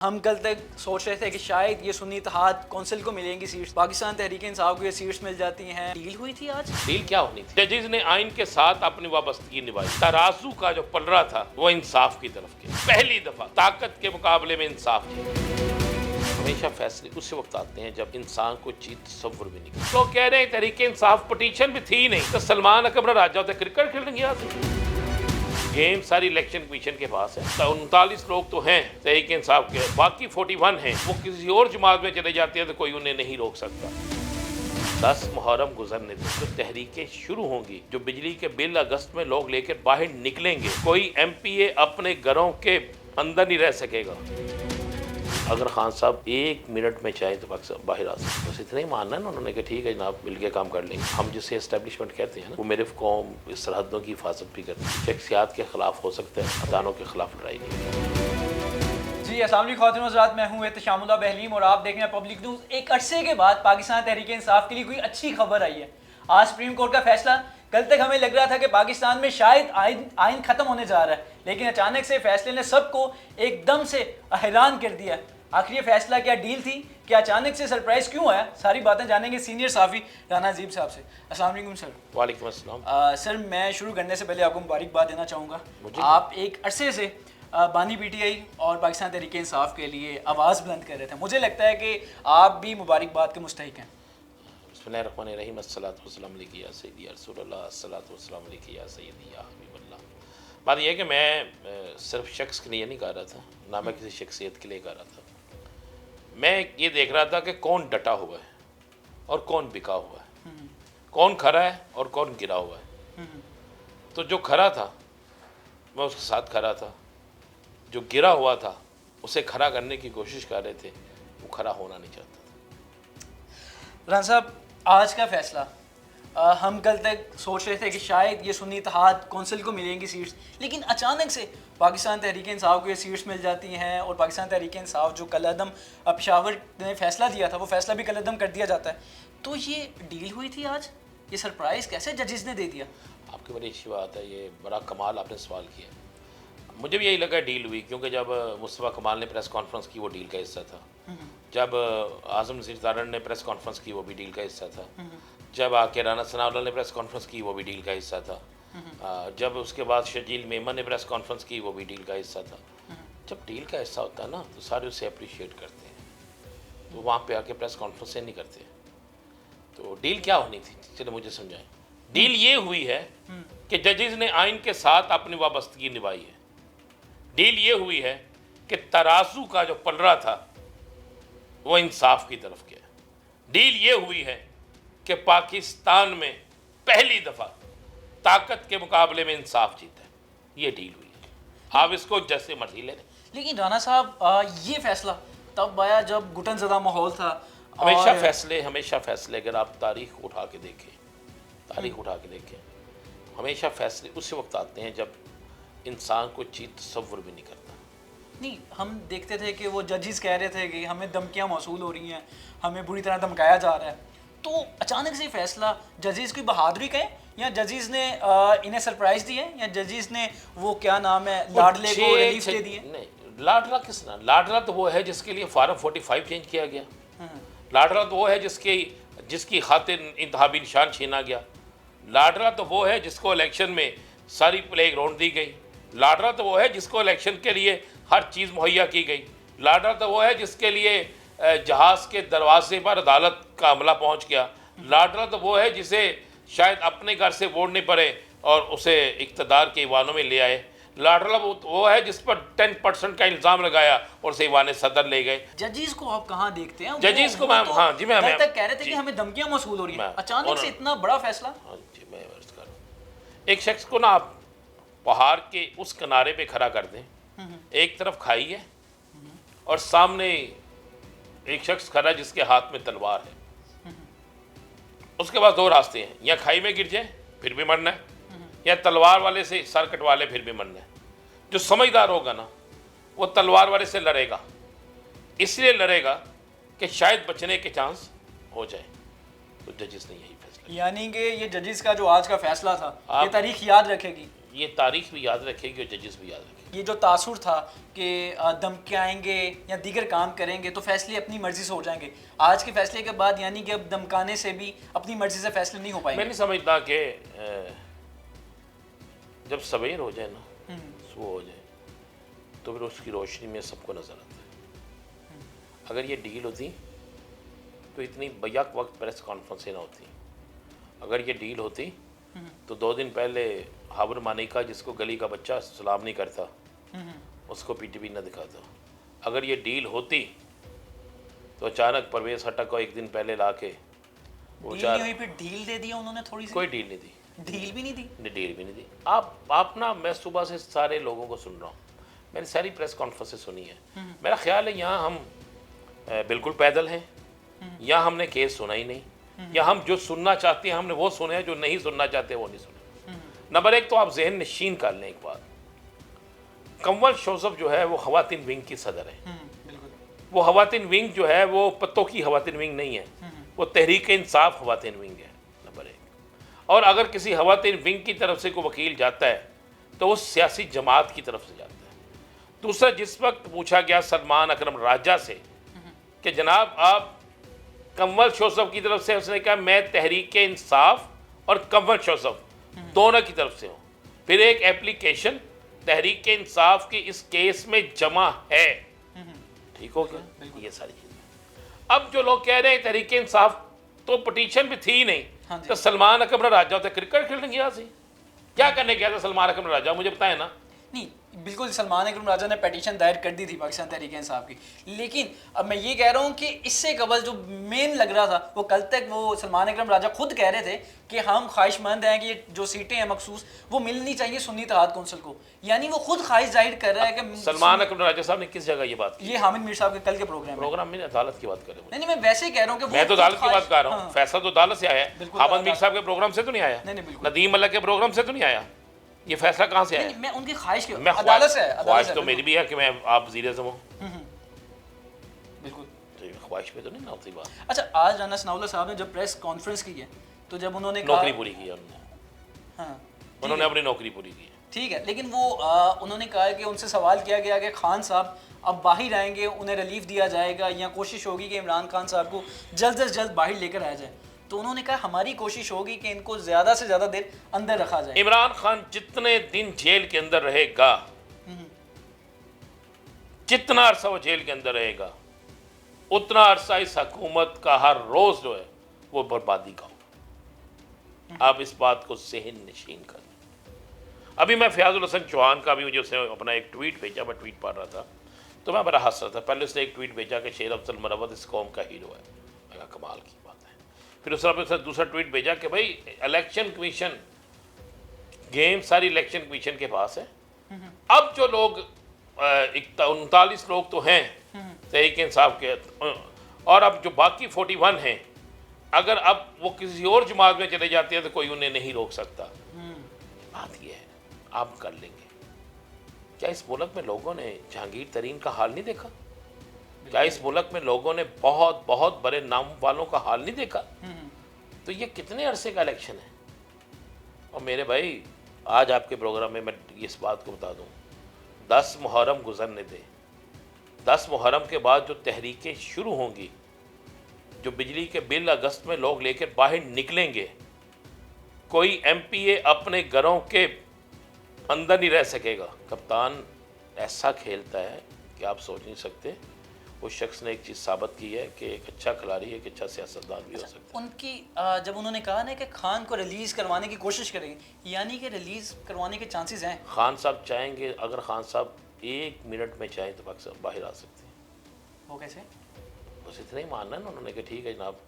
हम कल तक सोच रहे थे कि शायद ये सुन्नी इत्तेहाद कौंसिल को मिलेंगी सीट्स, पाकिस्तान तहरीक इंसाफ को ये सीट्स मिल जाती हैं। डील हुई थी आज। डील क्या होनी थी? जजेस ने आइन के साथ अपनी वाबस्तगी निभाई। तराजू का जो पलड़ा था वो इंसाफ की तरफ गया। पहली दफा ताकत के मुकाबले में इंसाफ किया। हमेशा फैसले उस वक्त आते हैं जब इंसान को चीज तस्वुर भी नहीं। लोग कह रहे हैं तहरीक इंसाफ पटिशन भी थी नहीं तो सलमान अकबर राजा होते क्रिकेट खेलने गया था। गेम सारी इलेक्शन कमीशन के पास है। तो 39 लोग तो हैं तहरीक इंसाफ के, बाकी 41 हैं। वो किसी और जमात में चले जाते हैं तो कोई उन्हें नहीं रोक सकता। 10 मुहर्रम गुजरने दो तो तहरीकें शुरू होंगी। जो बिजली के बिल अगस्त में लोग लेकर बाहर निकलेंगे, कोई MPA अपने घरों के अंदर नहीं रह सकेगा। अगर खान साहब 1 मिनट में चाहे तो बाहर आ सकते, बस इतना ही मानना है ना उन्होंने कि ठीक है जनाब मिल के काम कर लेंगे। हम जिसे एस्टेब्लिशमेंट कहते हैं ना, वो मेरे कौम इस सरहदों की हिफाजत भी करती है। शख्सियात के खिलाफ हो सकते हैं, अदानों के खिलाफ लड़ाई नहीं। जी अस्सलाम वालेकुम ख़वातीन व हज़रात, मैं हूँ एहतशामुल्लाह बहलीम और आप देख रहे हैं पब्लिक न्यूज़। एक अरसे के बाद पाकिस्तान तहरीक इंसाफ के लिए कोई अच्छी खबर आई है। आज सुप्रीम कोर्ट का फैसला। कल तक हमें लग रहा था कि पाकिस्तान में शायद आइन ख़त्म होने जा रहा है, लेकिन अचानक से फैसले ने सबको एकदम से हैरान कर दिया। आखिर ये फैसला क्या डील थी, क्या अचानक से सरप्राइज क्यों आया? सारी बातें जानेंगे सीनियर साफ़ी राना अजीब साहब से। अस्सलाम वालेकुम सर। वालेकुम अस्सलाम। सर मैं शुरू करने से पहले आपको मुबारकबाद देना चाहूँगा। आप एक अरसे से बानी PTI और पाकिस्तान तहरीक इंसाफ के लिए आवाज़ बुलंद कर रहे थे। मुझे लगता है कि आप भी मुबारकबाद के मुस्तहिक हैं। बिस्मिल्लाहिर्रहमानिर्रहीम, अस्सलातु वस्सलामु अलैका या सय्यदी या रसूलल्लाह, अस्सलातु वस्सलामु अलैका या सय्यदी या हबीबल्लाह। बात यह है कि मैं सिर्फ शख्स के लिए नहीं कह रहा था, ना मैं किसी शख्सियत के लिए कह रहा था। मैं ये देख रहा था कि कौन डटा हुआ है और कौन बिका हुआ है, कौन खड़ा है और कौन गिरा हुआ है। तो जो खड़ा था मैं उसके साथ खड़ा था, जो गिरा हुआ था उसे खड़ा करने की कोशिश कर रहे थे, वो खड़ा होना नहीं चाहता था। राना साहब, आज का फैसला, हम कल तक सोच रहे थे कि शायद ये सुन्नी इत्तेहाद कौंसिल को मिलेंगी सीट्स, लेकिन अचानक से पाकिस्तान तहरीक इंसाफ को ये सीट्स मिल जाती हैं। और पाकिस्तान तहरीक इंसाफ जो कलअदम पेशावर ने फैसला दिया था, वो फैसला भी कलअदम कर दिया जाता है। तो ये डील हुई थी आज, ये सरप्राइज़ कैसे जजेस ने दे दिया? आपकी बड़ी अच्छी बात है, ये बड़ा कमाल आपने सवाल किया। मुझे भी यही लगा डील हुई, क्योंकि जब मुस्तफ़ा कमाल ने प्रेस कॉन्फ्रेंस की वो डील का हिस्सा था। जब आज़म नज़ीर तारण ने प्रेस कॉन्फ्रेंस की वो भी डील का हिस्सा था। जब आके राना सनाउल्लाह ने प्रेस कॉन्फ्रेंस की वो भी डील का हिस्सा था। जब उसके बाद शजील मेमन ने प्रेस कॉन्फ्रेंस की वो भी डील का हिस्सा था। जब डील का हिस्सा होता है ना तो सारे उसे अप्रिशिएट करते हैं, तो वहाँ पे आके प्रेस कॉन्फ्रेंस नहीं करते। तो डील क्या होनी थी, चलो मुझे समझाएं। डील ये हुई है कि जजेस ने आइन के साथ अपनी वाबस्तगी निभाई है। डील ये हुई है कि तराजू का जो पलड़ा था वो इंसाफ की तरफ गया। डील ये हुई है कि पाकिस्तान में पहली दफ़ा ताकत के मुकाबले में इंसाफ जीता है। ये डील हुई है, आप इसको जैसे मर्जी ले लें। लेकिन राना साहब, ये फैसला तब आया जब घुटन ज़दा माहौल था। हमेशा फैसले अगर आप तारीख उठा के देखें, हमेशा फैसले उस वक्त आते हैं जब इंसान को चीज़ तस्वुर भी नहीं करता। नहीं, हम देखते थे कि वो जजेस कह रहे थे कि हमें धमकियाँ मौसूल हो रही हैं, हमें बुरी तरह धमकाया जा रहा है। तो अचानक से फैसला, जजेस की बहादुरी कहें या जजेस ने इन्हें सरप्राइज दी है, या जजेस ने वो क्या नाम है लाडले को रिलीफ दे दिए? नहीं, लाडला किस ना, लाडला तो वो है जिसके लिए फार्म 45 चेंज किया गया। लाडला तो वो है जिसकी खातिर इंतहाबी निशान छीना गया। लाडला तो वो है जिसको इलेक्शन में सारी प्ले ग्राउंड दी गई। लाडला तो वो है जिसको इलेक्शन के लिए हर चीज़ मुहैया की गई। लाडला तो वो है जिसके लिए जहाज़ के दरवाजे पर अदालत का हमला पहुंच गया। लाडला तो वो है जिसे शायद अपने घर से वोट नहीं पड़े और उसे इक़्तिदार के ईवानों में ले आए। लाडला वो है जिस पर 10% का इल्ज़ाम लगाया और उसे ईवान सदर ले गए। जजेस को आप कहाँ देखते हैं? जजेस को मैं, हाँ जी, मैं तक कह रहे थे कि हमें धमकियाँ मौसूल हो रही हैं, अचानक से इतना बड़ा फैसला। हाँ जी, मैं अर्ज़ कर रहा हूँ, एक शख्स को ना आप पहाड़ के उस किनारे पे खड़ा कर दें, एक तरफ खाई है और सामने एक शख्स खड़ा जिसके हाथ में तलवार है। उसके पास 2 रास्ते हैं, या खाई में गिर जाए फिर भी मरना है, या तलवार वाले से सर कटवा ले फिर भी मरना है। जो समझदार होगा ना वो तलवार वाले से लड़ेगा, इसलिए लड़ेगा कि शायद बचने के चांस हो जाए। तो जजेस ने यही फैसला, यानी कि ये जजेस का जो आज का फैसला था, ये तारीख याद रखेगी। ये तारीख भी याद रखेगी और जजेस भी याद रखेंगे। ये जो तासुर था कि धमकाएंगे या दीगर काम करेंगे तो फैसले अपनी मर्जी से हो जाएंगे, आज के फैसले के बाद यानी कि अब धमकाने से भी अपनी मर्जी से फैसले नहीं हो मैं पाएंगे। नहीं समझता कि जब सवेर हो जाए ना, सुबह हो जाए, तो फिर उसकी रोशनी में सबको नजर आता है। अगर ये डील होती तो इतनी बैक वक्त प्रेस कॉन्फ्रेंसें ना होती। अगर ये डील होती तो 2 दिन पहले हावर मानिका, जिसको गली का बच्चा सलाम नहीं करता, उसको पीटीवी न दिखाता। अगर ये डील होती तो अचानक परवेज हट्टा को 1 दिन पहले ला के वो डील नहीं हुई, फिर ढील दे दिया उन्होंने थोड़ी सी। कोई डील नहीं दी, ढील भी नहीं दी। डील भी नहीं दी। आप ना, मैं सुबह से सारे लोगों को सुन रहा हूँ, मैंने सारी प्रेस कॉन्फ्रेंसें सुनी है। मेरा ख्याल है यहाँ हम बिल्कुल पैदल हैं, या हमने केस सुना ही नहीं, या हम जो सुनना चाहते हैं हमने वो सुने हैं, जो नहीं सुनना चाहते वो नहीं सुने। नंबर 1 तो आप जहन नशीन कर लें एक बात, कंवल शोजफ जो है वो खवातीन विंग की सदर है। वो खवातीन विंग जो है वो पत्तों की खवातीन विंग नहीं है, वो तहरीक इंसाफ खवातीन विंग है, नंबर 1। और अगर किसी खवातीन विंग की तरफ से कोई वकील जाता है तो वो सियासी जमात की तरफ से जाता है। दूसरा, जिस वक्त पूछा गया सलमान अकरम राजा से कि जनाब आप कंवल शोजफ की तरफ से, उसने कहा मैं तहरीक इंसाफ और कंवल शोजफ दोनों की तरफ से हूँ। फिर एक एप्लीकेशन तहरीक इंसाफ की इस केस में जमा है, ठीक हो गया, ये सारी चीजें। अब जो लोग कह रहे हैं तहरीक इंसाफ तो पिटीशन भी थी नहीं, तो सलमान अकरम राजा होता क्रिकेट खेलने गया सी, क्या करने गया था सलमान अकरम राजा, मुझे बताए ना। नहीं, बिल्कुल सलमान अकरम राजा ने पिटीशन दायर कर दी थी पाकिस्तान तहरीक इंसाफ की, लेकिन अब मैं ये कह रहा हूँ कि इससे कबल जो मेन लग रहा था वो कल तक वो सलमान अकरम राजा खुद कह रहे थे कि हम ख्वाहिशमंद हैं कि ये जो सीटें हैं मखसूस वो मिलनी चाहिए सुन्नी इत्तेहाद कौंसिल को, यानी वो खुद ख्वाहिश जाहिर कर रहा है कि सलमान अकरम राजा साहब ने किस जगह ये बात की? ये हामिद मीर साहब के कल के प्रोग्राम में अदालत की बात कर रहे नहीं, मैं वैसे ही कह रहा हूँ कि मैं तो अदालत की बात कर रहा हूँ, फैसला तो अदालत से आया है, हामिद मीर साहब के प्रोग्राम से तो नहीं आया, नदीम अल्लाह के प्रोग्राम से तो नहीं आया, ये फैसला कहाँ से आया? मैं उनकी ख्वाहिश की अदालत से, ख्वाहिश तो मेरी भी है कि मैं आप वज़ीर आज़म हूं, बिल्कुल, तो ख्वाहिश में तो नहीं ना होती बात। अच्छा, आज राना सनाउल्लाह साहब ने जब प्रेस कॉन्फ्रेंस की है तो जब उन्होंने नौकरी पूरी की है हाँ, उन्होंने अपनी नौकरी पूरी की है, ठीक है, लेकिन वो उन्होंने कहा कि उनसे सवाल किया गया कि खान साहब अब बाहर आएंगे, उन्हें रिलीफ दिया जाएगा या कोशिश होगी कि इमरान खान साहब को जल्द से जल्द बाहर लेकर आया जाए, तो उन्होंने कहा हमारी कोशिश होगी कि इनको ज़्यादा से ज़्यादा देर अंदर रखा जाए। इमरान खान जितने दिन जेल के अंदर रहेगा, जितना अरसा वो जेल के अंदर रहेगा, उतना अरसा इस हुकूमत का हर रोज जो है वो बर्बादी का होगा। आप इस बात को ज़हन नशीन कर। अभी मैं फयाजुल हसन चौहान का भी, मुझे उसने अपना एक ट्वीट भेजा, मैं ट्वीट पढ़ रहा था तो मैं बड़ा हंस रहा था। पहले उसने एक ट्वीट भेजा कि शेर अफजल मरवत इस कौम का हीरो है, मैं कहा कमाल की बात है। फिर उसने दूसरा ट्वीट भेजा कि भाई इलेक्शन कमीशन गेम सारी इलेक्शन कमीशन के पास है, अब जो लोग 39 लोग तो हैं तहरीक इंसाफ के, और अब जो बाकी 41 हैं, अगर अब वो किसी और जमात में चले जाते हैं तो कोई उन्हें नहीं रोक सकता। बात यह है, आप कर लेंगे। क्या इस मुल्क में लोगों ने जहांगीर तरीन का हाल नहीं देखा? क्या इस मुल्क में लोगों ने बहुत बहुत बड़े नाम वालों का हाल नहीं देखा? तो ये कितने अरसे का इलेक्शन है। और मेरे भाई, आज आपके प्रोग्राम में मैं इस बात को बता दूं, 10 मुहर्रम गुजरने दे, 10 मुहर्रम के बाद जो तहरीकें शुरू होंगी, जो बिजली के बिल अगस्त में लोग लेकर बाहर निकलेंगे, कोई MPA अपने घरों के अंदर नहीं रह सकेगा। कप्तान ऐसा खेलता है कि आप सोच नहीं सकते। उस शख्स ने एक चीज़ साबित की है कि एक अच्छा खिलाड़ी, एक अच्छा सियासतदान भी हो सकता है। उनकी जब उन्होंने कहा ना कि खान को रिलीज़ करवाने की कोशिश करेंगे, यानी कि रिलीज़ करवाने के चांसेस हैं। खान साहब चाहेंगे, अगर खान साहब 1 मिनट में चाहें तो पाकिस्तान बाहर आ सकते हैं। वो कैसे? बस इतना ही मानना है ना उन्होंने कि ठीक है जनाब,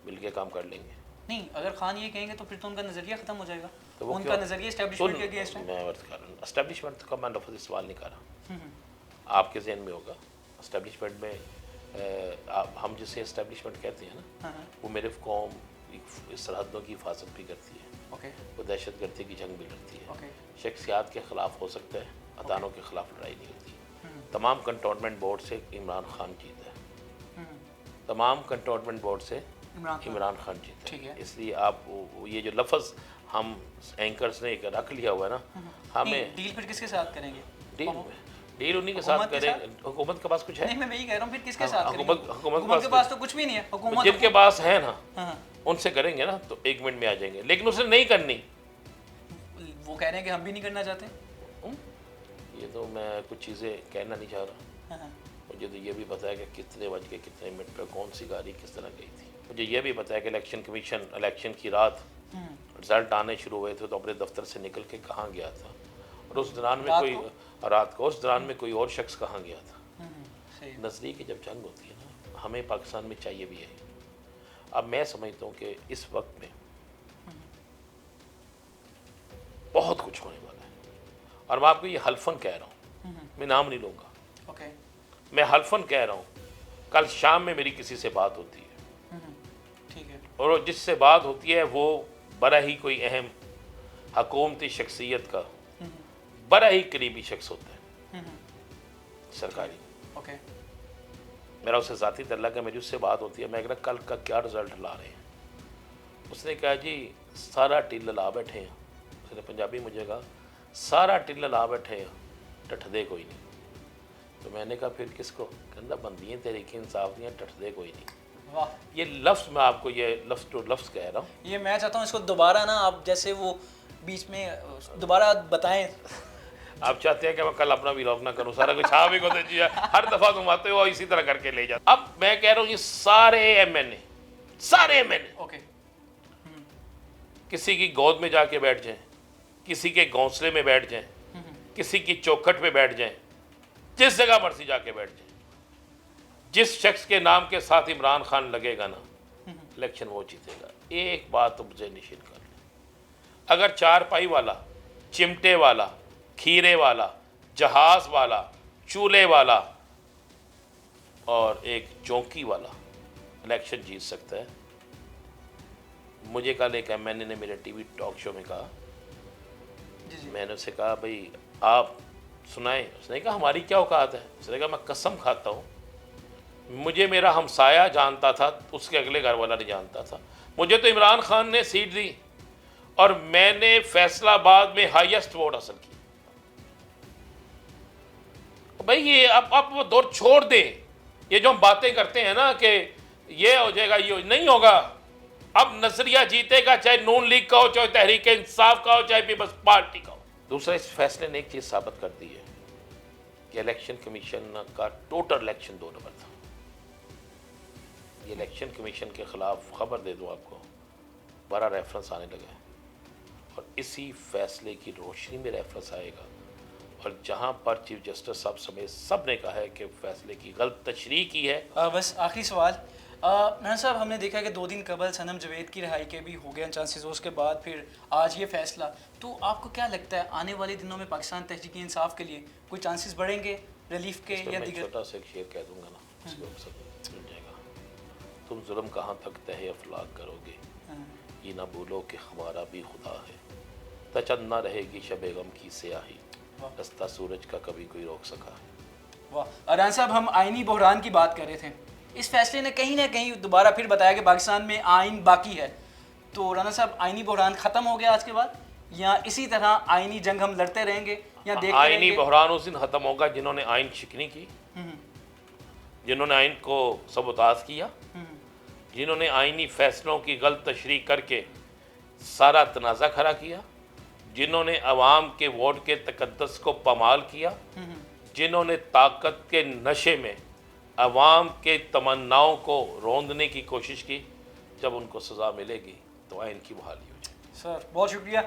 मिल के काम कर लेंगे। नहीं, अगर खान ये कहेंगे तो फिर तो उनका नज़रिया ख़त्म हो जाएगा। तो उनका नज़रिया एस्टेब्लिशमेंट के अगेंस्ट है। मैं अर्ज कर रहा हूँ, एस्टेब्लिशमेंट का मैं लफ्ज़ सवाल नहीं कर रहा, आपके जहन में होगा एस्टेब्लिशमेंट में हम जिसे एस्टेब्लिशमेंट कहते हैं ना, वो मेरे कौम सरहदों की हिफाजत भी करती है, वो दहशतगर्दी की जंग भी लड़ती है, शख्सियात के ख़िलाफ़ हो सकता है, अदानों के ख़िलाफ़ लड़ाई नहीं होती। तमाम कंटोनमेंट बोर्ड से इमरान खान जीता है, तमाम कंटोनमेंट बोर्ड से इमरान खान जीता है। इसलिए आप ये जो लफ्ज़ हम एंकर्स ने एक रख लिया हुआ है ना, हमें डील फिर किसके साथ करेंगे? डील उन्हीं के साथ हुकूमत के करेंगे। हुकूमत के पास कुछ है नहीं, मैं वही कह रहा हूँ, फिर किसके साथ करेंगे? हुकूमत हुकूमत के पास तो कुछ भी नहीं है। हुकूमत जिनके पास है ना हाँ, उनसे करेंगे ना तो 1 मिनट में आ जाएंगे, लेकिन उसने नहीं करनी। वो कह रहे हैं कि हम भी नहीं करना चाहते। ये तो मैं कुछ चीज़ें कहना नहीं चाह रहा। हाँ, मुझे तो ये भी पता है कि कितने बज के कितने मिनट पर कौन सी गाड़ी किस तरह गई थी। मुझे ये भी पता है कि इलेक्शन कमीशन इलेक्शन की रात रिजल्ट आने शुरू हुए थे तो अपने दफ्तर से निकल के कहाँ गया था, और उस दौरान में रात को उस दौरान में कोई और शख्स कहाँ गया था। सही। नज़दीक जब जंग होती है ना, हमें पाकिस्तान में चाहिए भी है। अब मैं समझता हूँ कि इस वक्त में बहुत कुछ होने वाला है, और मैं आपको ये हल्फन कह रहा हूँ, मैं नाम नहीं लूँगा, ओके, मैं हल्फन कह रहा हूँ। कल शाम में मेरी किसी से बात होती है, ठीक है, और जिससे बात होती है वो बड़ा ही कोई अहम हकूमती शख्सियत का बड़ा ही करीबी शख्स होता है, सरकारी। ओके, मेरा उससे ज़ाती तल्लुक़ है, मेरी उससे बात होती है। मैं कह रहा कल का क्या रिज़ल्ट ला रहे हैं। उसने कहा जी सारा टिल ला बैठे हैं। उसने पंजाबी मुझे कहा सारा टिल ला बैठे हैं, टठदे कोई नहीं। तो मैंने कहा फिर किसको? कहना बंदियाँ तहरीक इंसाफ दियाँ, टठदे कोई नहीं। वाह, ये लफ्ज़ मैं आपको ये लफ्ज़ टू लफ्ज़ कह रहा हूँ। ये मैं चाहता हूँ इसको दोबारा ना आप जैसे वो बीच में दोबारा बताएं। आप चाहते हैं कि मैं कल अपना व्लॉग ना करूं, सारा कुछ आप ही को दीजिए, हर दफ़ा घुमाते हो इसी तरह करके ले जाते। अब मैं कह रहा हूँ ये सारे एमएनए ओके, किसी की गोद में जाके बैठ जाएं, किसी के घोंसले में बैठ जाएं, किसी की चौखट पे बैठ जाएं, जिस जगह मर्जी जाके बैठ जाएं, जिस शख्स के नाम के साथ इमरान खान लगेगा ना, इलेक्शन वो जीतेगा। एक बात तो मुझे निश्चित कर लें, अगर चारपाई वाला, चिमटे वाला, खीरे वाला, जहाज वाला, चूल्हे वाला और एक चौकी वाला इलेक्शन जीत सकता है। मुझे कल एक एमएनए ने मेरे टीवी टॉक शो में कहा, मैंने उससे कहा भाई आप सुनाएं। उसने कहा हमारी क्या औकात है। उसने कहा मैं कसम खाता हूँ, मुझे मेरा हमसाया जानता था, उसके अगले घर वाला नहीं जानता था। मुझे तो इमरान खान ने सीट दी और मैंने फैसलाबाद में हाईएस्ट वोट हासिल की। भाई ये अब वो दौर छोड़ दें। ये जो हम बातें करते हैं ना कि ये हो जाएगा, ये नहीं होगा। अब नजरिया जीतेगा, चाहे नून लीग का हो, चाहे तहरीक इंसाफ का हो, चाहे पीपल्स पार्टी का हो। दूसरा, इस फैसले ने एक चीज़ साबित कर दी है कि इलेक्शन कमीशन का टोटल इलेक्शन 2 नंबर था। ये इलेक्शन कमीशन के ख़िलाफ़ ख़बर दे दूँ आपको, बड़ा रेफरेंस आने लगा है, और इसी फैसले की रोशनी में रेफरेंस आएगा। और जहाँ पर चीफ जस्टिस साहब समेत सब ने कहा है कि फैसले की गलत तशरीह की है। बस आखिरी सवाल, महन साहब, हमने देखा कि 2 दिन कबल सनम जवेद की रिहाई के भी हो गए चांसेस, उसके बाद फिर आज ये फैसला, तो आपको क्या लगता है आने वाले दिनों में पाकिस्तान तहरीक इंसाफ के लिए कोई चांसेस बढ़ेंगे रिलीफ के या दीगर? छोटा सा एक शेर कह दूंगा ना, उसके ऊपर सब मिल जाएगा। तुम जुल्म कहाँ तक तहे अफलाक करोगे, ये ना भूलो कि हमारा भी खुदा है। तचंद ना रहेगी शब गम की स्याही, रास्ता सूरज का कभी कोई रोक सका है। वाह, अरहान साहब, हम आइनी बहरान की बात कर रहे थे। इस फैसले ने कहीं ना कहीं दोबारा फिर बताया कि पाकिस्तान में आइन बाकी है। तो राना साहब, आइनी बहरान ख़त्म हो गया आज के बाद, या इसी तरह आइनी जंग हम लड़ते रहेंगे या देखते आइनी रहेंगे? बहरान उस दिन ख़त्म होगा जिन्होंने आइन शिकनी की, जिन्होंने आइन को सबूताज किया, जिन्होंने आइनी फैसलों की गलत तशरीह करके सारा तनाज़ा खड़ा किया, जिन्होंने अवाम के वोट के तकद्दस को पमाल किया, जिन्होंने ताकत के नशे में अवाम के तमन्नाओं को रोंदने की कोशिश की। जब उनको सज़ा मिलेगी तो आइन की बहाली हो जाएगी। सर बहुत शुक्रिया।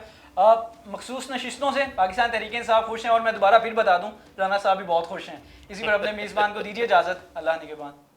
मखसूस नशिस्तों से पाकिस्तान तहरीक इंसाफ खुश हैं, और मैं दोबारा फिर बता दूं राना साहब भी बहुत खुश हैं। इसी पर अपने मेज़बान को दीजिए इजाज़त। अल्लाह निगहबान।